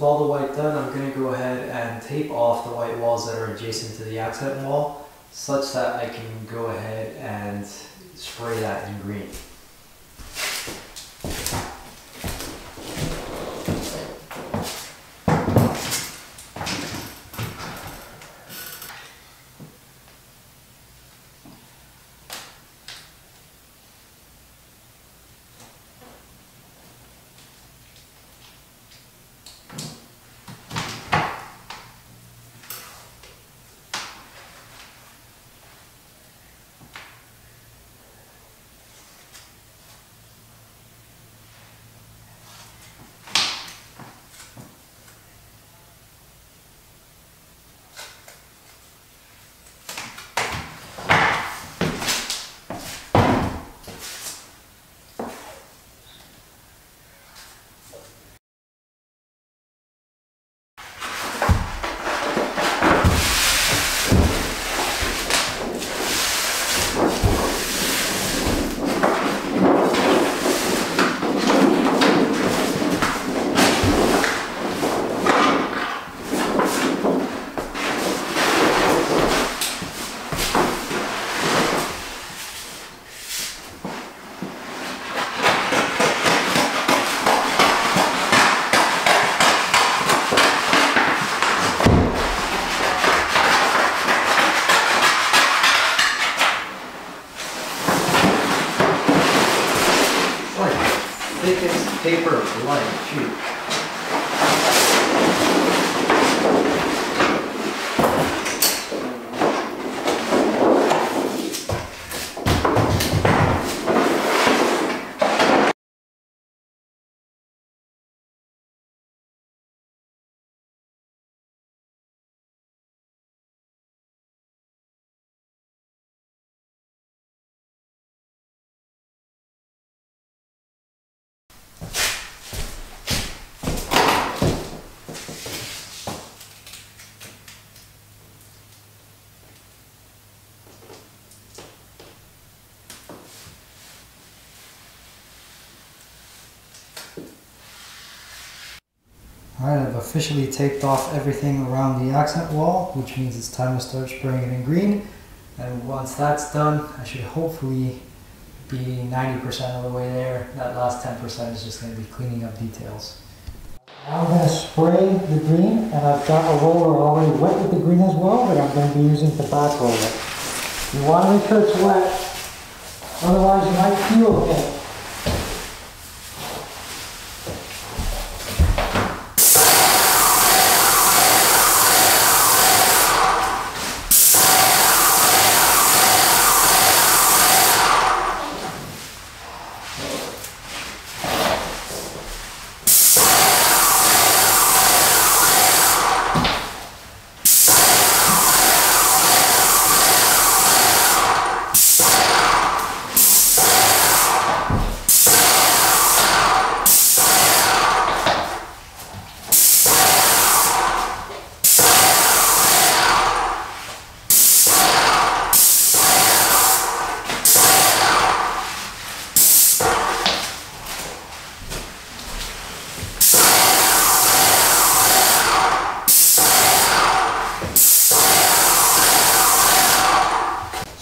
with all the white done, I'm going to go ahead and tape off the white walls that are adjacent to the accent wall, such that I can go ahead and spray that in green. Thickest paper of light, shoot. Alright, I've officially taped off everything around the accent wall, which means it's time to start spraying it in green. And once that's done, I should hopefully be 90% of the way there. That last 10% is just going to be cleaning up details. Now I'm going to spray the green, and I've got a roller already wet with the green as well that I'm going to be using to back roll it. You want to make sure it's wet, otherwise you might peel it.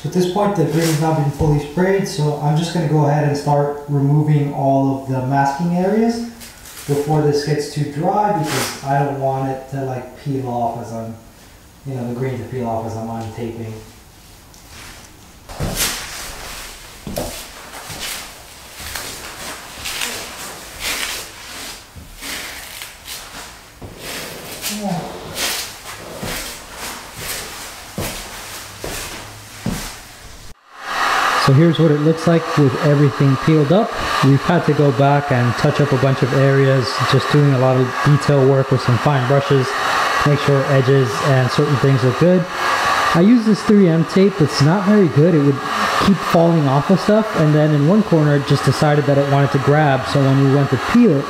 So at this point the green has now been fully sprayed, so I'm just going to go ahead and start removing all of the masking areas before this gets too dry, because I don't want it to like peel off as I'm, the green to peel off as I'm untaping. Yeah. So here's what it looks like with everything peeled up. We've had to go back and touch up a bunch of areas, just doing a lot of detail work with some fine brushes to make sure edges and certain things look good. I use this 3M tape. It's not very good. It would keep falling off of stuff, and then in one corner it just decided that it wanted to grab, so when we went to peel it,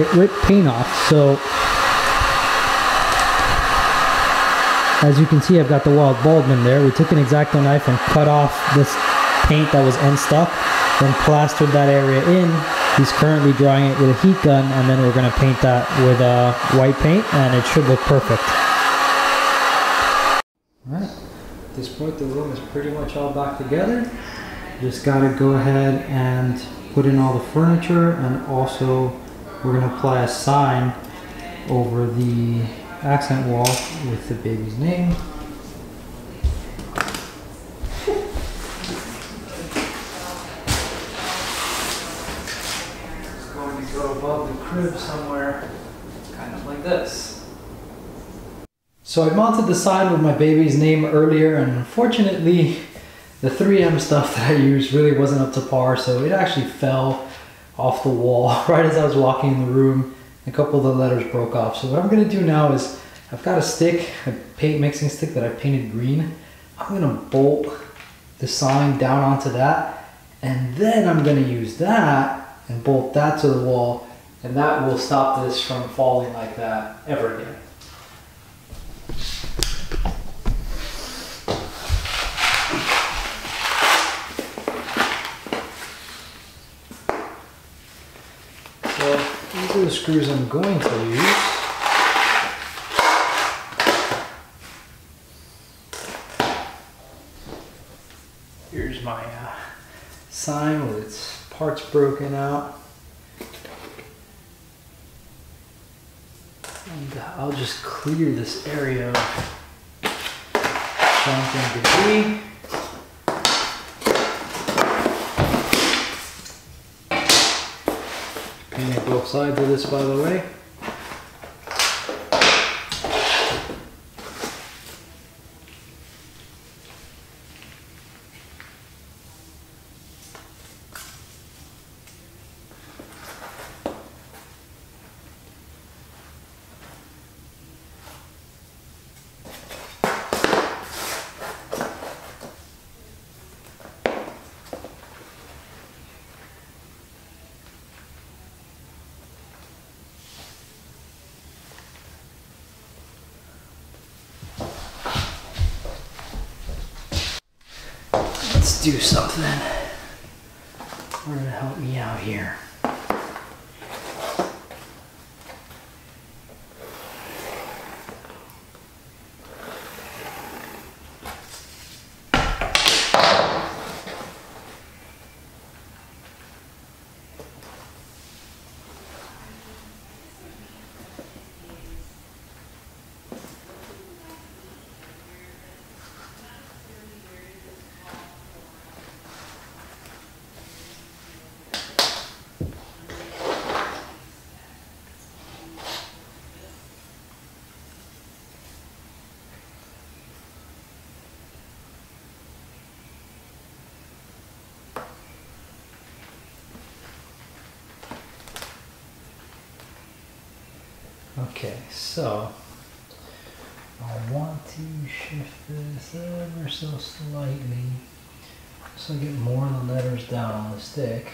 it ripped paint off. So as you can see, I've got the wild bulbman there. We took an X-Acto knife and cut off this paint that was end stuck, then plastered that area in, He's currently drying it with a heat gun, and then we're going to paint that with white paint, and it should look perfect. Alright, at this point the room is pretty much all back together. Just got to go ahead and put in all the furniture, and also we're going to apply a sign over the accent wall with the baby's name. It's going to go above the crib somewhere, kind of like this. So I mounted the sign with my baby's name earlier, and unfortunately the 3M stuff that I used really wasn't up to par, so it actually fell off the wall right as I was walking in the room. A couple of the letters broke off. So what I'm going to do now is, I've got a stick, a paint mixing stick that I painted green. I'm going to bolt the sign down onto that, and then I'm going to use that and bolt that to the wall, and that will stop this from falling like that ever again. These are the screws I'm going to use. Here's my sign with its parts broken out. And I'll just clear this area of junk and debris. Painted both sides of this, by the way. Let's do something. We're gonna help me out here. Okay, so I want to shift this ever so slightly so I get more of the letters down on the stick.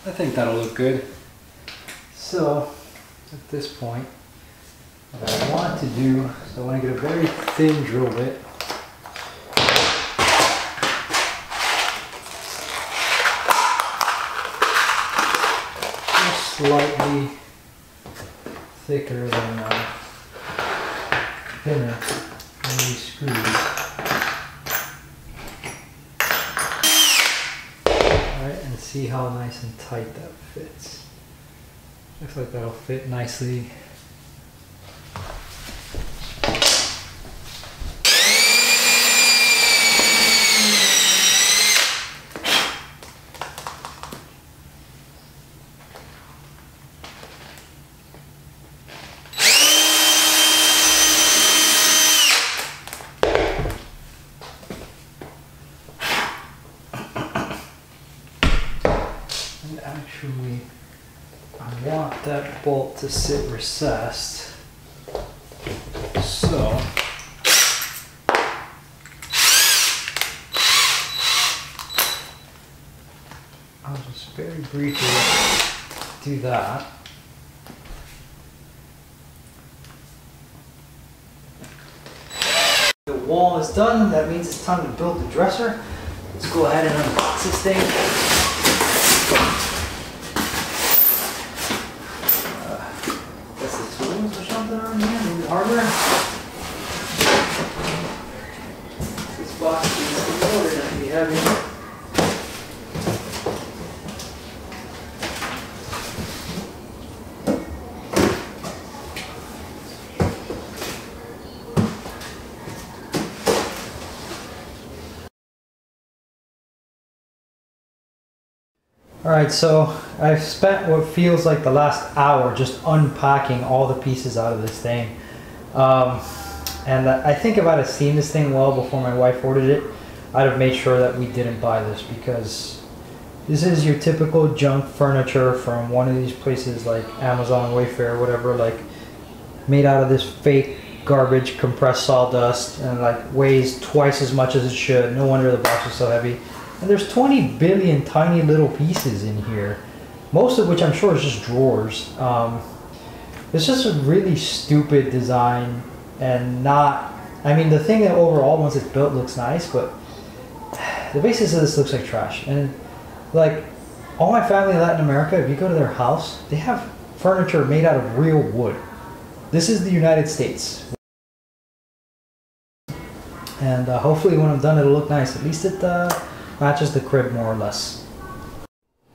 I think that'll look good. So at this point, what I want to do, so I want to get a very thin drill bit. Slightly thicker than thinner than these screws. Alright, and see how nice and tight that fits. Looks like that'll fit nicely. Actually, I want that bolt to sit recessed, so I'll just very briefly do that. is done, that means it's time to build the dresser. Let's go ahead and unbox this thing. Guess the tools or something on here, maybe hardware. This box is loaded and be heavy. Alright, so I've spent what feels like the last hour just unpacking all the pieces out of this thing. And I think if I'd have seen this thing well before my wife ordered it, I'd have made sure that we didn't buy this, because this is your typical junk furniture from one of these places like Amazon, Wayfair, whatever, like made out of this fake garbage compressed sawdust and like weighs twice as much as it should. No wonder the box is so heavy. And there's 20 billion tiny little pieces in here, most of which I'm sure is just drawers. It's just a really stupid design, and not, I mean, the thing that overall once it's built looks nice, but the basis of this looks like trash. And like all my family in Latin America, if you go to their house, they have furniture made out of real wood. This is the United States. And hopefully when I'm done it'll look nice. At least it matches the crib more or less.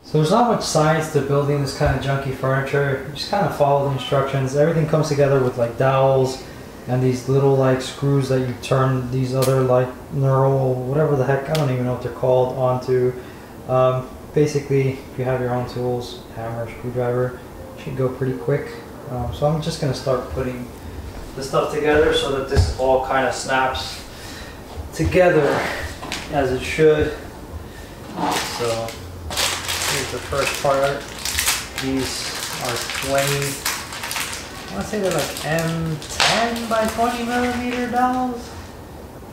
So there's not much science to building this kind of junky furniture. You just kind of follow the instructions. Everything comes together with like dowels and these little like screws that you turn these other like neural, whatever the heck, I don't even know what they're called, onto. Basically, if you have your own tools, hammer, screwdriver, it should go pretty quick. So I'm just going to start putting the stuff together so that this all kind of snaps together as it should. So here's the first part. These are 20, I want to say they're like M10 by 20 millimeter dowels.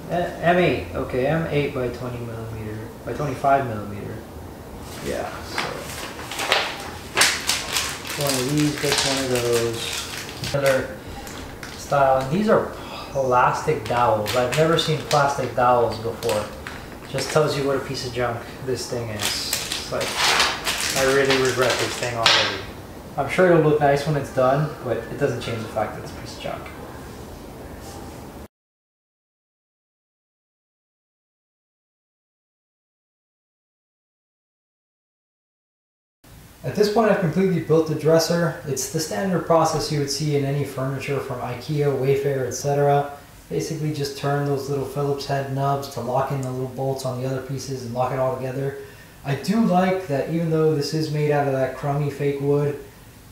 M8, okay, M8 by 20 millimeter, by 25 millimeter. Yeah, so one of these, gets one of those. Another style, and these are plastic dowels. I've never seen plastic dowels before. Just tells you what a piece of junk this thing is. It's like, I really regret this thing already. I'm sure it'll look nice when it's done, but it doesn't change the fact that it's a piece of junk. At this point I've completely built the dresser. It's the standard process you would see in any furniture from IKEA, Wayfair, etc. Basically just turn those little Phillips head nubs to lock in the little bolts on the other pieces and lock it all together. I do like that even though this is made out of that crummy fake wood,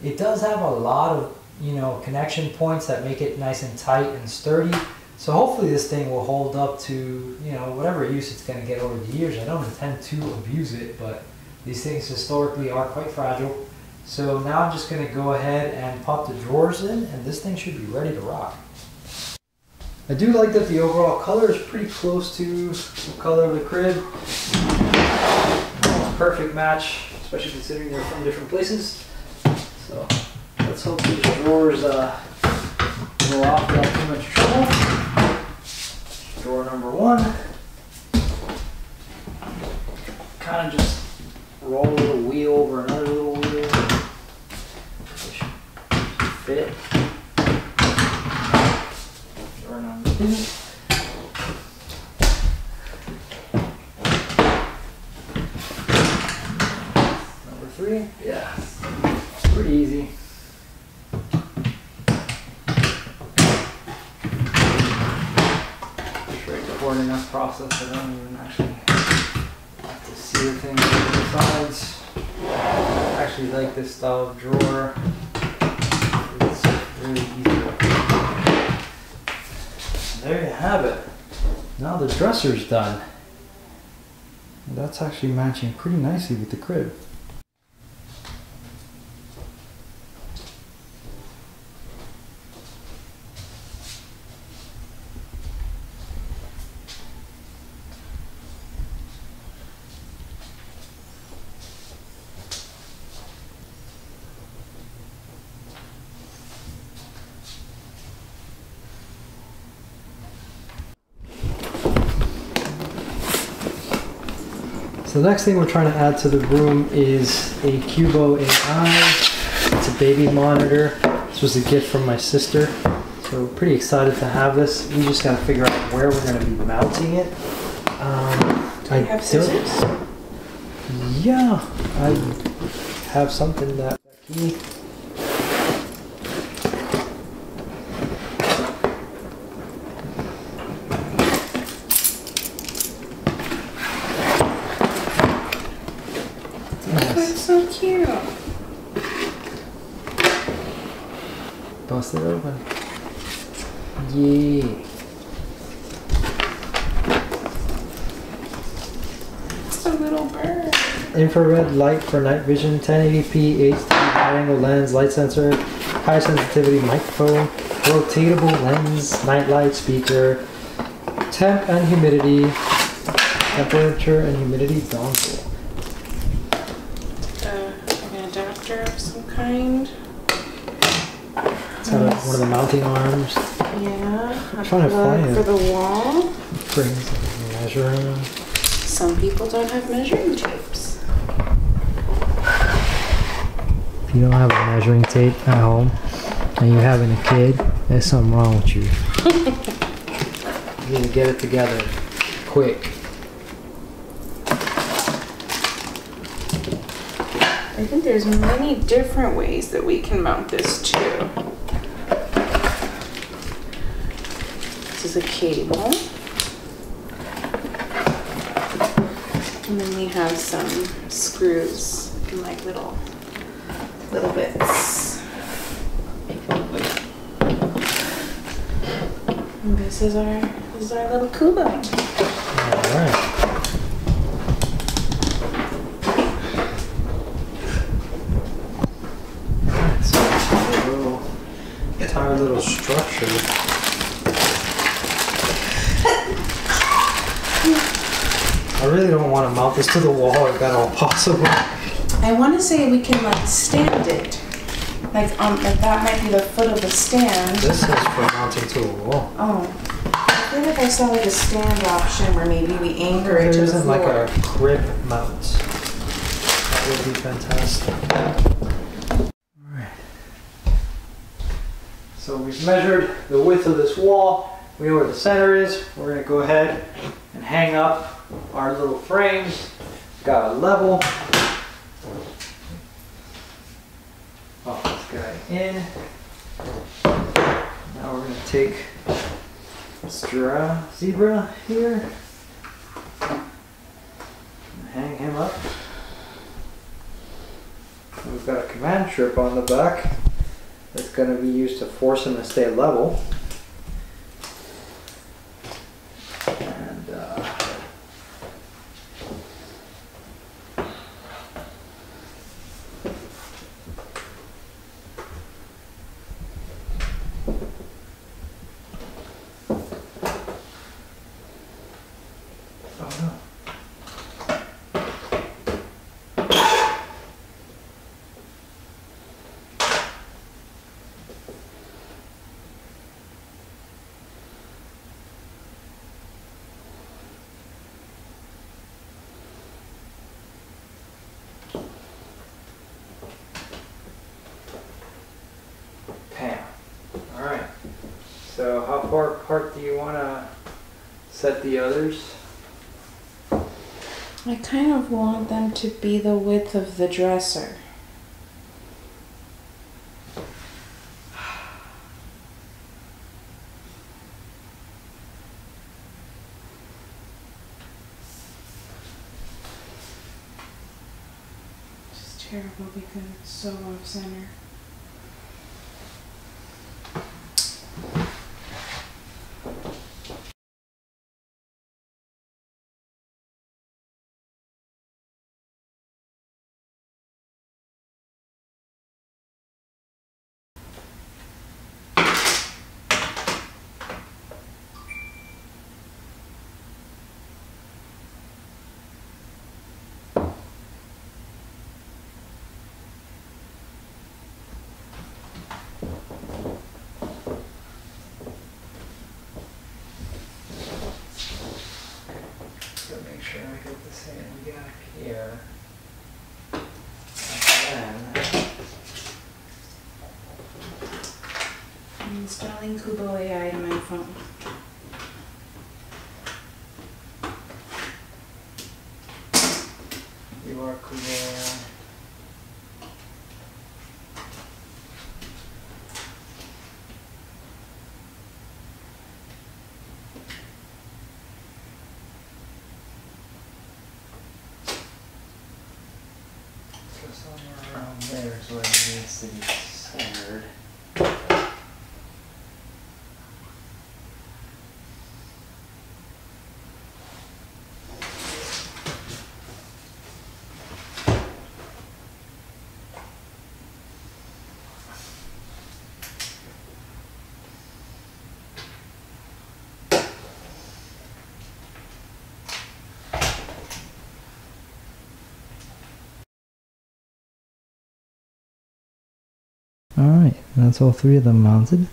it does have a lot of, you know, connection points that make it nice and tight and sturdy. So hopefully this thing will hold up to, you know, whatever use it's going to get over the years. I don't intend to abuse it, but these things historically are quite fragile. So now I'm just going to go ahead and pop the drawers in, and this thing should be ready to rock. I do like that the overall color is pretty close to the color of the crib. Almost perfect match, especially considering they're from different places. So let's hope these drawers go off without too much trouble. Drawer number one. Kind of just roll a little wheel over another little wheel. It should fit. Drawer number two. Number three. Yeah, pretty easy. Straightforward enough process. I don't even actually have to seal things on the sides. I actually like this style of drawer. It's really easy. There you have it. Now the dresser's done. That's actually matching pretty nicely with the crib. So the next thing we're trying to add to the room is a Cubo AI. It's a baby monitor. This was a gift from my sister. So we're pretty excited to have this. We just gotta figure out where we're gonna be mounting it. Do you have scissors? Yeah, I have something that key. That's so cute. Bust it open. Yeah. It's a little bird. Infrared light for night vision, 1080p HD wide angle lens, light sensor, high sensitivity microphone, rotatable lens, night light speaker, temp and humidity, temperature and humidity dongle. An adapter of some kind. It's got one of the mounting arms. Yeah. I'm trying to find it. For the wall. Brings and measuring. Some people don't have measuring tapes. If you don't have a measuring tape at home and you're having a kid, there's something wrong with you. You need to get it together quick. I think there's many different ways that we can mount this too. This is a cable. And then we have some screws and like little bits. And this is our little Kubo. Alright. Entire little structure. I really don't want to mount this to the wall if at all possible. I want to say we can like stand it. Like that might be the foot of the stand. This is for mounting to a wall. Oh. I feel like I saw like a stand option where maybe we anchor it to There the isn't floor. like a grip mount. That would be fantastic. Alright. So we've measured the width of this wall. We know where the center is. We're going to go ahead and hang up our little frames. Got a level. Pop this guy in. Now we're going to take zebra here. Hang him up. We've got a command strip on the back that's going to be used to force him to stay level. And oh no. Alright, so how far apart do you want to set the others? I kind of want them to be the width of the dresser. Which is terrible because it's so off center. up here. And then I'm installing Kubo AI in my phone. you are cool. So somewhere around there is where it needs to be centered. Alright, that's all three of them mounted.